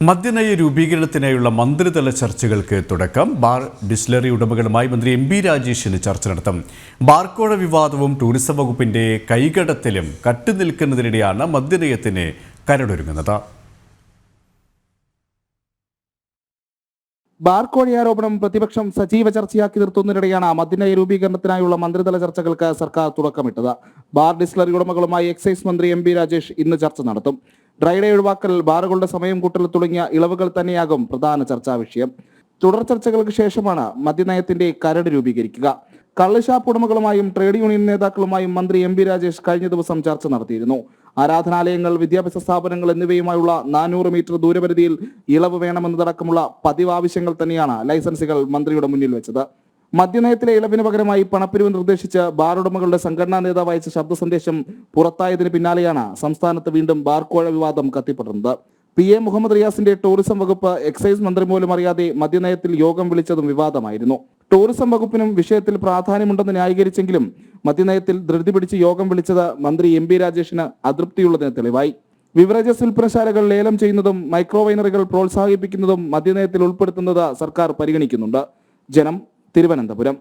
മദ്യനയ രൂപീകരണത്തിനായുള്ള മന്ത്രിതല ചർച്ചകൾക്ക് തുടക്കം. ബാർ ഡിസ്റ്റിലറി ഉടമകളുമായി മന്ത്രി എം.ബി. രാജേഷിന് ചർച്ച നടത്തും. ബാർക്കോഴ വിവാദവും ടൂറിസം വകുപ്പിന്റെ കൈകടത്തലും കട്ടുനിൽക്കുന്നതിനിടെയാണ് മദ്യനയത്തിന് കരടൊരുങ്ങുന്നത്. ബാർക്കോഴി ആരോപണം പ്രതിപക്ഷം സജീവ ചർച്ചയാക്കി നിർത്തുന്നതിനിടെയാണ് മദ്യനയ രൂപീകരണത്തിനായുള്ള മന്ത്രിതല ചർച്ചകൾക്ക് സർക്കാർ തുടക്കമിട്ടത്. ബാർ ഡിസ്റ്റിലറി ഉടമകളുമായി എക്സൈസ് മന്ത്രി എം.ബി. രാജേഷ് ഇന്ന് ചർച്ച നടത്തും. ഡ്രൈഡേ ഒഴിവാക്കൽ, ബാറുകളുടെ സമയം കൂട്ടൽ തുടങ്ങിയ ഇളവുകൾ തന്നെയാകും പ്രധാന ചർച്ചാ വിഷയം. തുടർ ചർച്ചകൾക്ക് ശേഷമാണ് മദ്യനയത്തിന്റെ കരട് രൂപീകരിക്കുക. കള്ളുഷാപ്പ് ഉടമകളുമായും ട്രേഡ് യൂണിയൻ നേതാക്കളുമായും മന്ത്രി എം.ബി. രാജേഷ് കഴിഞ്ഞ ദിവസം ചർച്ച നടത്തിയിരുന്നു. ആരാധനാലയങ്ങൾ, വിദ്യാഭ്യാസ സ്ഥാപനങ്ങൾ എന്നിവയുമായുള്ള 400 മീറ്റർ ദൂരപരിധിയിൽ ഇളവ് വേണമെന്നതടക്കമുള്ള പതിവ് ആവശ്യങ്ങൾ തന്നെയാണ് ലൈസൻസുകൾ മന്ത്രിയുടെ മുന്നിൽ വെച്ചത്. മദ്യനയത്തിലെ ഇളവിന് പകരമായി പണപ്പിരിവ് നിർദ്ദേശിച്ച് ബാർ ഉടമകളുടെ സംഘടനാ നേതാവ് അയച്ച ശബ്ദ സന്ദേശം പുറത്തായതിന് പിന്നാലെയാണ് സംസ്ഥാനത്ത് വീണ്ടും ബാർക്കോഴ വിവാദം കത്തിപ്പടർന്നത്. PA മുഹമ്മദ് റിയാസിന്റെ ടൂറിസം വകുപ്പ് എക്സൈസ് മന്ത്രി പോലും അറിയാതെ മദ്യനയത്തിൽ യോഗം വിളിച്ചതും വിവാദമായിരുന്നു. ടൂറിസം വകുപ്പിനും വിഷയത്തിൽ പ്രാധാന്യമുണ്ടെന്ന് ന്യായീകരിച്ചെങ്കിലും മദ്യനയത്തിൽ ധൃതി പിടിച്ച് യോഗം വിളിച്ചത് മന്ത്രി എം.ബി. രാജേഷിന് അതൃപ്തിയുള്ളതിന് തെളിവായി. ബിവറേജസ് വിൽപ്പനശാലകൾ ലേലം ചെയ്യുന്നതും മൈക്രോവൈനറികൾ പ്രോത്സാഹിപ്പിക്കുന്നതും മദ്യനയത്തിൽ ഉൾപ്പെടുത്തുന്നത് സർക്കാർ പരിഗണിക്കുന്നുണ്ട്. ജനം, തിരുവനന്തപുരം.